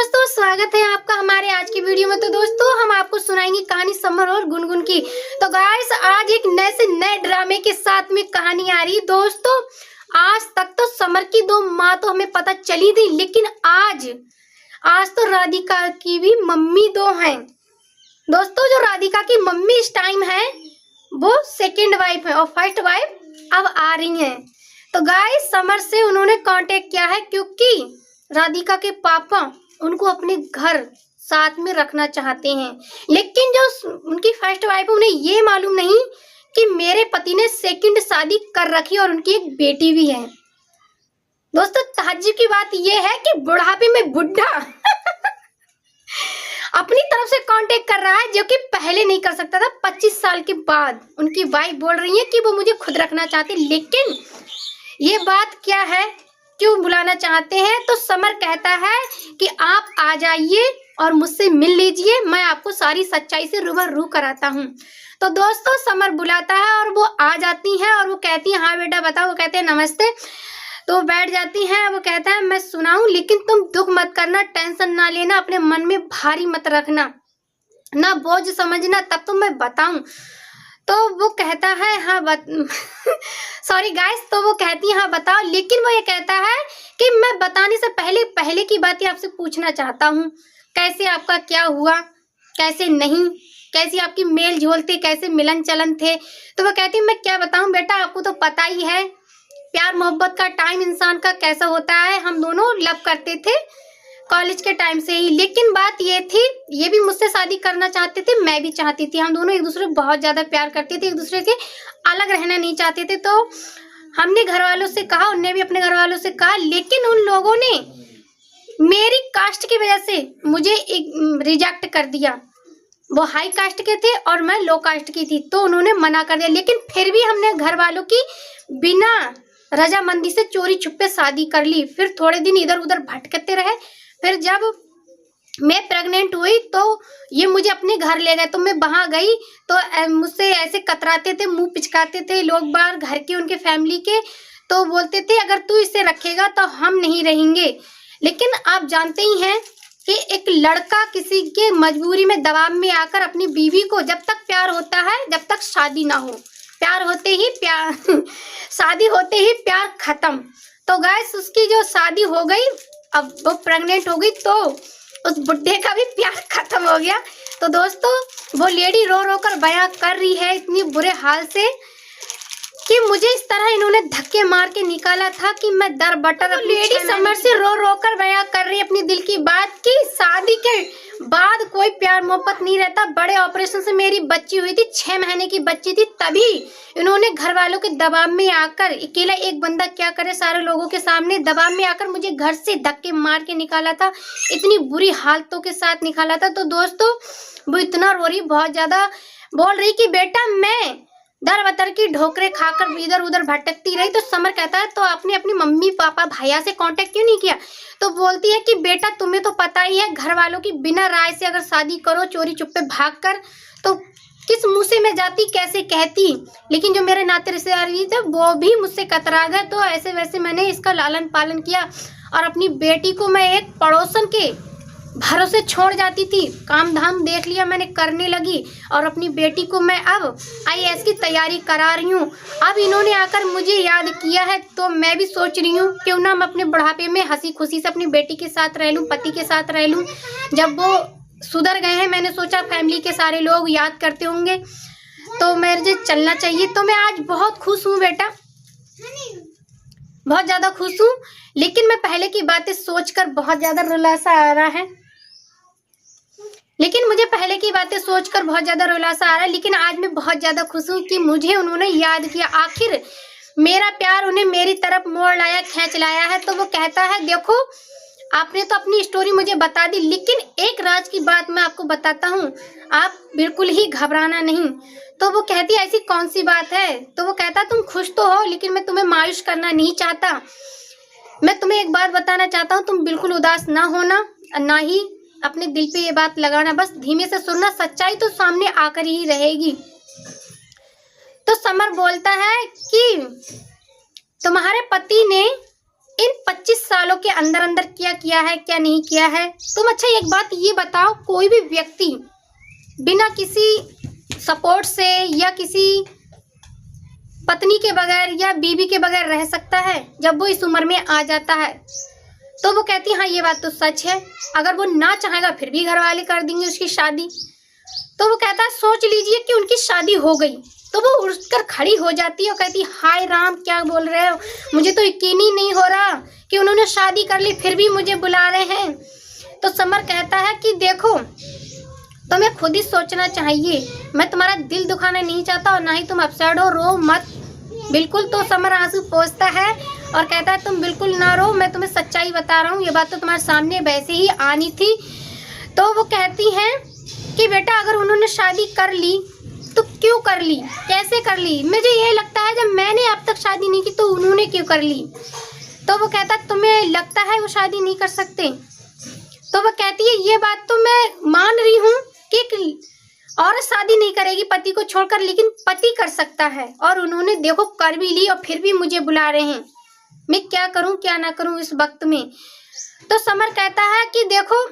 दोस्तों, स्वागत है आपका हमारे आज की वीडियो में। तो दोस्तों, हम आपको सुनाएंगे कहानी समर और गुनगुन की। तो गाइस, आज एक नए से नए ड्रामे के साथ में कहानी आ रही। दोस्तों, आज तक तो समर की दो माँ तो हमें पता चली थी, लेकिन आज तो राधिका की भी मम्मी दो हैं। दोस्तों, जो राधिका की मम्मी इस टाइम है वो सेकेंड वाइफ है और फर्स्ट वाइफ अब आ रही है। तो गाइस, समर से उन्होंने कांटेक्ट किया है क्योंकि राधिका के पापा उनको अपने घर साथ में रखना चाहते हैं, लेकिन जो उनकी फर्स्ट वाइफ है उन्हें ये मालूम नहीं कि मेरे पति ने सेकंड शादी कर रखी और उनकी एक बेटी भी है। दोस्तों, ताज्जुब की बात यह है कि बुढ़ापे में बुढ़ा अपनी तरफ से कांटेक्ट कर रहा है, जो कि पहले नहीं कर सकता था। 25 साल के बाद उनकी वाइफ बोल रही है कि वो मुझे खुद रखना चाहती, लेकिन ये बात क्या है, क्यों बुलाना चाहते हैं? तो समर कहता है कि आप आ जाइए और मुझसे मिल लीजिए, मैं आपको सारी सच्चाई से रूबरू कराता हूँ। तो दोस्तों, समर बुलाता है और वो आ जाती हैं और वो कहती है हाँ बेटा बताओ। वो कहते हैं नमस्ते। तो वो बैठ जाती हैं। वो कहता है मैं सुनाऊं, लेकिन तुम दुख मत करना, टेंशन ना लेना, अपने मन में भारी मत रखना, ना बोझ समझना, तब तो मैं बताऊं। तो वो कहता है हाँ सॉरी गाइस। तो वो कहती है हाँ बताओ, लेकिन वो ये कहता है कि मैं बताने से पहले की बातें आपसे पूछना चाहता हूँ। कैसे आपका क्या हुआ, कैसे नहीं, कैसी आपकी मेल जोल थे, कैसे मिलन चलन थे। तो वो कहती है मैं क्या बताऊँ बेटा, आपको तो पता ही है प्यार मोहब्बत का टाइम इंसान का कैसा होता है। हम दोनों लव करते थे कॉलेज के टाइम से ही, लेकिन बात ये थी ये भी मुझसे शादी करना चाहते थे, मैं भी चाहती थी। हम दोनों एक दूसरे को बहुत ज्यादा प्यार करते थे, एक दूसरे के अलग रहना नहीं चाहते थे। तो हमने घर वालों से कहा, उनने भी अपने घर वालों से कहा, लेकिन उन लोगों ने मेरी कास्ट की वजह से मुझे रिजेक्ट कर दिया। वो हाई कास्ट के थे और मैं लो कास्ट की थी, तो उन्होंने मना कर दिया। लेकिन फिर भी हमने घर वालों की बिना रजामंदी से चोरी छुपे शादी कर ली। फिर थोड़े दिन इधर उधर भटकते रहे। फिर जब मैं प्रेग्नेंट हुई तो ये मुझे अपने घर ले गए। तो मैं वहां गई तो मुझसे ऐसे कतराते थे, मुंह पिचकाते थे लोग बाहर घर के, उनके फैमिली के। तो बोलते थे अगर तू इसे रखेगा तो हम नहीं रहेंगे। लेकिन आप जानते ही हैं कि एक लड़का किसी के मजबूरी में दबाव में आकर अपनी बीवी को, जब तक प्यार होता है जब तक शादी ना हो, प्यार होते ही प्यार शादी होते ही प्यार खत्म। तो गाइस, उसकी जो शादी हो गई, अब वो प्रेग्नेंट हो गई, तो उस बुड्ढे का भी प्यार खत्म हो गया। तो दोस्तों, वो लेडी रो रो कर बयां कर रही है इतनी बुरे हाल से कि मुझे इस तरह इन्होंने धक्के मार के निकाला था कि मैं दर बटर। लेडी समर से रो रो कर बयां कर रही अपनी दिल की बात कि शादी के बाद कोई प्यार मोहब्बत नहीं रहता। बड़े ऑपरेशन से मेरी बच्ची हुई थी, 6 महीने की बच्ची थी, तभी इन्होंने घर वालों के दबाव में आकर, अकेला एक बंदा क्या करे, सारे लोगों के सामने दबाव में आकर मुझे घर से धक्के मार के निकाला था, इतनी बुरी हालतों के साथ निकाला था। तो दोस्तों, वो इतना रो रही, बहुत ज्यादा बोल रही कि बेटा मैं दर बतर की ढोकरे खाकर इधर उधर भटकती रही। तो समर कहता है तो आपने अपनी मम्मी पापा भैया से कांटेक्ट क्यों नहीं किया? तो बोलती है कि बेटा तुम्हें तो पता ही है, घर वालों की बिना राय से अगर शादी करो चोरी चुप्पे भाग कर, तो किस मुंह से मैं जाती, कैसे कहती। लेकिन जो मेरे नाते रिश्तेदार थे वो भी मुझसे कतरा गए। तो ऐसे वैसे मैंने इसका लालन पालन किया और अपनी बेटी को मैं एक पड़ोसन के भरोसे छोड़ जाती थी। काम धाम देख लिया मैंने, करने लगी, और अपनी बेटी को मैं अब IAS की तैयारी करा रही हूँ। अब इन्होंने आकर मुझे याद किया है, तो मैं भी सोच रही हूँ क्यों ना मैं अपने बुढ़ापे में हंसी खुशी से अपनी बेटी के साथ रह लूँ, पति के साथ रह लूँ। जब वो सुधर गए हैं, मैंने सोचा फैमिली के सारे लोग याद करते होंगे, तो मुझे चलना चाहिए। तो मैं आज बहुत खुश हूँ बेटा, बहुत ज्यादा खुश हूँ। लेकिन मैं पहले की बातें सोचकर बहुत ज्यादा रुलासा आ रहा है, लेकिन आज मैं बहुत ज्यादा खुश हूँ कि मुझे उन्होंने याद किया। आखिर मेरा प्यार उन्हें मेरी तरफ मोड़ लाया, खींच लाया है। तो वो कहता है देखो आपने तो अपनी स्टोरी मुझे बता दी, लेकिन एक राज की बात मैं आपको बताता हूँ, आप बिल्कुल ही घबराना नहीं। तो वो कहती है ऐसी कौन सी बात है? तो वो कहता तुम खुश तो हो, लेकिन मैं तुम्हें मायूस करना नहीं चाहता। मैं तुम्हें एक बात बताना चाहता हूँ, तुम बिल्कुल उदास ना होना, ना ही अपने दिल पे ये बात लगाना, बस धीमे से सुनना, सच्चाई तो सामने आकर ही रहेगी। तो समर बोलता है कि तुम्हारे पति ने इन 25 सालों के अंदर अंदर क्या किया है, क्या नहीं किया है। तुम अच्छा एक बात ये बताओ, कोई भी व्यक्ति बिना किसी सपोर्ट से या किसी पत्नी के बगैर या बीवी के बगैर रह सकता है? जब वो इस उम्र में आ जाता है तो वो कहती है हाँ ये बात तो सच है। अगर वो ना चाहेगा फिर भी घर वाले कर देंगे उसकी शादी। तो वो कहता है सोच लीजिए कि उनकी शादी हो गई तो वो उठकर खड़ी हो जाती है और कहती है हाय राम क्या बोल रहे हो, मुझे तो यकीन ही नहीं हो रहा कि उन्होंने शादी कर ली फिर भी मुझे बुला रहे हैं। तो समर कहता है कि देखो तुम्हें खुद ही सोचना चाहिए, मैं तुम्हारा दिल दुखाना नहीं चाहता और ना ही तुम अपसेट हो, रो मत बिल्कुल। तो समर आंसू पोंछता है और कहता है तुम बिल्कुल ना रो, मैं तुम्हें सच्चाई बता रहा हूँ, ये बात तो तुम्हारे सामने वैसे ही आनी थी। तो वो कहती हैं कि बेटा अगर उन्होंने शादी कर ली तो क्यों कर ली, कैसे कर ली? मुझे ये लगता है जब मैंने अब तक शादी नहीं की तो उन्होंने क्यों कर ली। तो वो कहता है तुम्हें लगता है वो शादी नहीं कर सकते? तो वो कहती है ये बात तो मैं मान रही हूँ कि एक औरत शादी नहीं करेगी पति को छोड़कर, लेकिन पति कर सकता है और उन्होंने देखो कर भी ली और फिर भी मुझे बुला रहे हैं, मैं क्या करूं क्या ना करूं इस वक्त में। तो समर कहता है कि देखो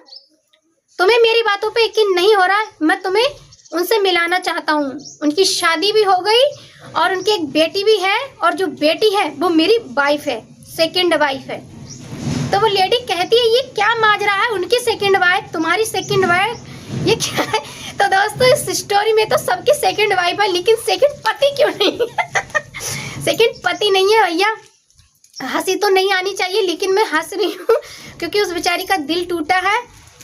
तुम्हें मेरी बातों पे यकीन नहीं हो रहा, मैं तुम्हें उनसे मिलाना चाहता हूँ। उनकी शादी भी हो गई और उनकी एक बेटी भी है और जो बेटी है वो मेरी वाइफ है, सेकंड वाइफ है। तो वो लेडी कहती है ये क्या माजरा है, उनकी सेकंड वाइफ तुम्हारी सेकंड वाइफ, ये क्या है? तो दोस्तों इस स्टोरी में तो सबकी सेकंड वाइफ है लेकिन सेकंड पति क्यों नहीं सेकंड पति नहीं है भैया। हंसी तो नहीं आनी चाहिए लेकिन मैं हंस रही हूँ क्योंकि उस बेचारी का दिल टूटा है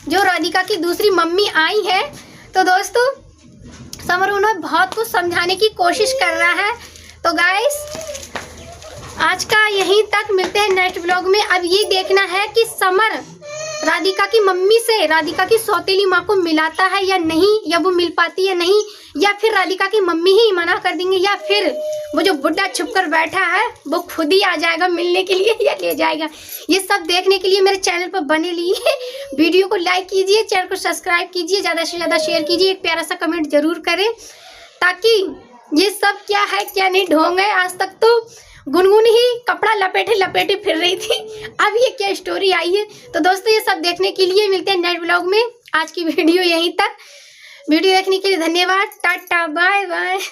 जो राधिका की दूसरी मम्मी आई है। तो दोस्तों समर उन्हें बहुत कुछ समझाने की कोशिश कर रहा है। तो गाइस आज का यहीं तक, मिलते हैं नेक्स्ट व्लॉग में। अब ये देखना है कि समर राधिका की मम्मी से राधिका की सौतेली माँ को मिलाता है या नहीं, या वो मिल पाती है नहीं, या फिर राधिका की मम्मी ही मना कर देंगे, या फिर वो जो बुड्ढा छुप कर बैठा है वो खुद ही आ जाएगा मिलने के लिए या ले जाएगा। ये सब देखने के लिए मेरे चैनल पर बने रहिए, वीडियो को लाइक कीजिए, चैनल को सब्सक्राइब कीजिए, ज़्यादा से ज़्यादा शेयर कीजिए, एक प्यारा सा कमेंट जरूर करें ताकि ये सब क्या है क्या नहीं ढोंग है। आज तक तो गुनगुन ही कपड़ा लपेटे लपेटे फिर रही थी, अब ये क्या स्टोरी आई है। तो दोस्तों ये सब देखने के लिए मिलते हैं नेक्स्ट व्लॉग में। आज की वीडियो यहीं तक, वीडियो देखने के लिए धन्यवाद, टाटा बाय बाय।